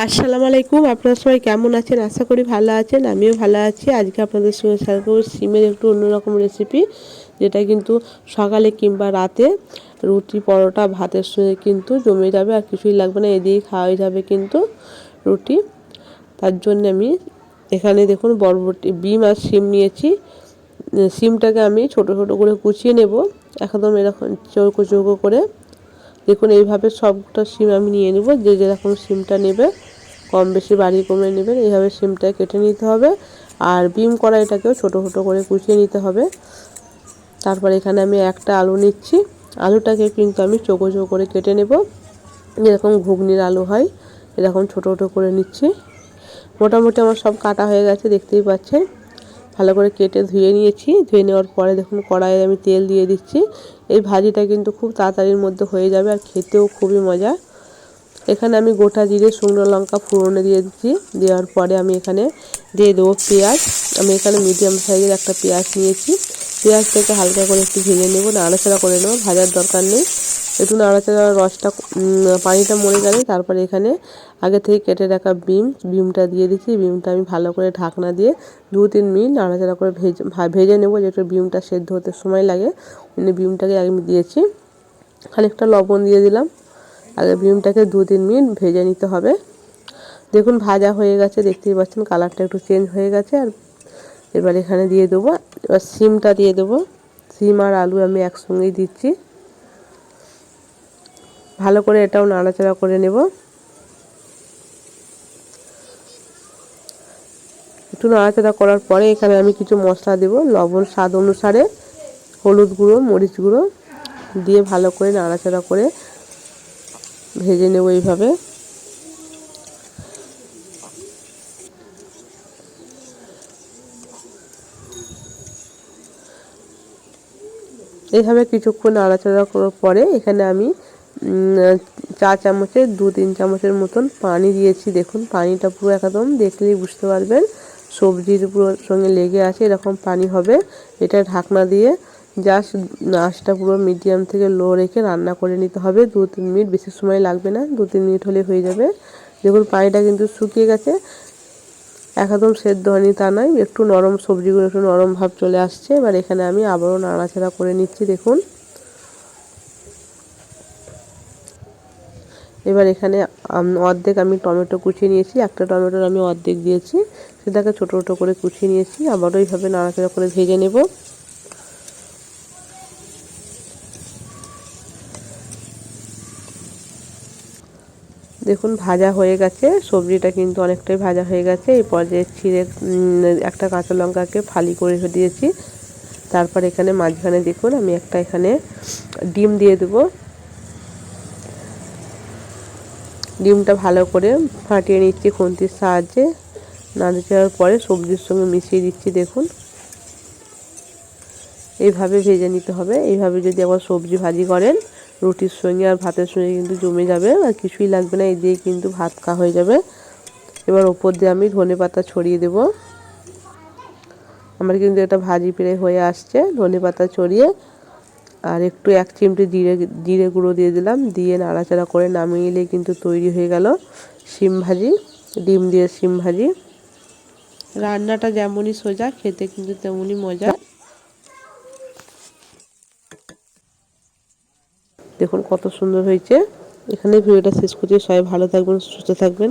আসসালামু আলাইকুম। আপনারা সবাই কেমন আছেন? আশা করি ভালো আছেন। আমিও ভালো আছি। আজকে আপনাদের সঙ্গে শেয়ার করব সিমের একটু অন্যরকম রেসিপি, যেটা কিন্তু সকালে কিংবা রাতে রুটি, পরোটা, ভাতের সঙ্গে কিন্তু জমে যাবে, আর কিছুই লাগবে না, এদিকেই খাওয়াই যাবে কিন্তু রুটি। তার জন্য আমি এখানে দেখুন বরবটি, বিম আর সিম নিয়েছি। সিমটাকে আমি ছোট ছোট করে কুচিয়ে নেব, একদম এরকম চৌকো চৌকো করে। দেখুন এইভাবে সবটা সিম আমি নিয়ে নেব, যে যেরকম সিমটা নেবে কম বেশি বাড়ি কমে নেবেন। এইভাবে সিমটা কেটে নিতে হবে, আর বিম কড়াইটাকেও ছোটো ছোটো করে কুচিয়ে নিতে হবে। তারপর এখানে আমি একটা আলু নিচ্ছি, আলুটাকে কিন্তু আমি চৌকো চৌকো করে কেটে নেব, যেরকম ঘুগনির আলু হয় এরকম ছোটো ছোটো করে নিচ্ছি। মোটামুটি আমার সব কাটা হয়ে গেছে, দেখতেই পাচ্ছেন। ভালো করে কেটে ধুয়ে নিয়েছি। ধুয়ে নেওয়ার পরে দেখুন কড়াইয়ে আমি তেল দিয়ে দিচ্ছি। এই ভাজিটা কিন্তু খুব তাড়াতাড়ির মধ্যে হয়ে যাবে, আর খেতেও খুবই মজা। এখানে আমি গোটা জিরে, শুকনো লঙ্কা ফোড়নে দিয়ে দিচ্ছি। দেওয়ার পরে আমি এখানে দিয়ে দেবো পেঁয়াজ। আমি এখানে মিডিয়াম সাইজের একটা পেঁয়াজ নিয়েছি। পেঁয়াজটাকে হালকা করে একটু ভেজে নেব, নাড়াচাড়া করে নেব, ভাজার দরকার নেই। একটু নাড়াচাড়া, রসটা পানিটা মরে গেলে তারপরে এখানে আগে থেকে কেটে রাখা বিমটা দিয়ে দিচ্ছি। বিমটা আমি ভালো করে ঢাকনা দিয়ে 2-3 মিনিট নাড়াচাড়া করে ভেজে নেব, যেটা বিমটা সেদ্ধ হতে সময় লাগে। বিমটাকে আমি দিয়েছি, খানিকটা লবণ দিয়ে দিলাম। আগে বিমটাকে 2-3 মিনিট ভেজে নিতে হবে। দেখুন ভাজা হয়ে গেছে, দেখতেই পাচ্ছেন কালারটা একটু চেঞ্জ হয়ে গেছে। আর এবার এখানে দিয়ে দেবো, এবার সিমটা দিয়ে দেবো। সিম আর আলু আমি একসঙ্গেই দিচ্ছি। ভালো করে এটাও নাড়াচাড়া করে নেব। একটু নাড়াচাড়া করার পরে এখানে আমি কিছু মশলা দেব, লবণ স্বাদ অনুসারে, হলুদ গুঁড়ো, মরিচ গুঁড়ো দিয়ে ভালো করে নাড়াচাড়া করে ভেজে নেব এইভাবে। এইভাবে কিছুক্ষণ নাড়াচাড়া করার পরে এখানে আমি চা চামচের 2-3 চামচের মতন পানি দিয়েছি। দেখুন পানিটা পুরো একদম দেখলেই বুঝতে পারবেন সবজির পুরো সঙ্গে লেগে আছে, এরকম পানি হবে। এটা ঢাকনা দিয়ে জাস্ট আঁচটা পুরো মিডিয়াম থেকে লো রেখে রান্না করে নিতে হবে। 2-3 মিনিট, বেশি সময় লাগবে না, 2-3 মিনিট হলে হয়ে যাবে। দেখুন পানিটা কিন্তু শুকিয়ে গেছে, একদম সেদ্ধ হয়নি তা নয়, একটু নরম, সবজিগুলো একটু নরম ভাব চলে আসছে। এবার এখানে আমি আবারও নাড়াচাড়া করে নিচ্ছি। দেখুন এবার এখানে অর্ধেক আমি টমেটো কুচিয়ে নিয়েছি, একটা টমেটোর আমি অর্ধেক দিয়েছি, সেটাকে ছোটো ছোটো করে কুচিয়ে নিয়েছি। আবারও এইভাবে নাড়াচাড়া করে ভেজে নেব। দেখুন ভাজা হয়ে গেছে, সবজিটা কিন্তু অনেকটাই ভাজা হয়ে গেছে। এই পর্যায়ে ছিঁড়ে একটা কাঁচা লঙ্কাকে ফালি করে দিয়েছি। তারপর এখানে মাঝখানে দেখুন আমি একটা এখানে ডিম দিয়ে দেবো। ডিমটা ভালো করে ফাটিয়ে নিচ্ছি খুন্তির সাহায্যে। নাড়াচাড়ার পরে সবজির সঙ্গে মিশিয়ে দিচ্ছি। দেখুন এইভাবে ভেজে নিতে হবে। এইভাবে যদি আবার সবজি ভাজি করেন রুটির সঙ্গে আর ভাতের সঙ্গে কিন্তু জমে যাবে, আর কিছুই লাগবে না, এই দিয়ে কিন্তু ভাত খাওয়া হয়ে যাবে। এবার ওপর দিয়ে আমি ধনেপাতা ছড়িয়ে দেব। আমার কিন্তু এটা ভাজি প্রায় হয়ে আসছে। ধনেপাতা ছড়িয়ে আর একটু 1 চিমটি জিরে গুঁড়ো দিয়ে দিলাম, দিয়ে নাড়াচাড়া করে নামিয়ে নিলে কিন্তু তৈরি হয়ে গেল শিম ভাজি, ডিম দিয়ে শিম ভাজি। রান্নাটা যেমনই সোজা, খেতে কিন্তু তেমনই মজা। দেখুন কত সুন্দর হয়েছে। এখানে ভিডিওটা শেষ করছি। সবাই ভালো থাকবেন, সুস্থ থাকবেন।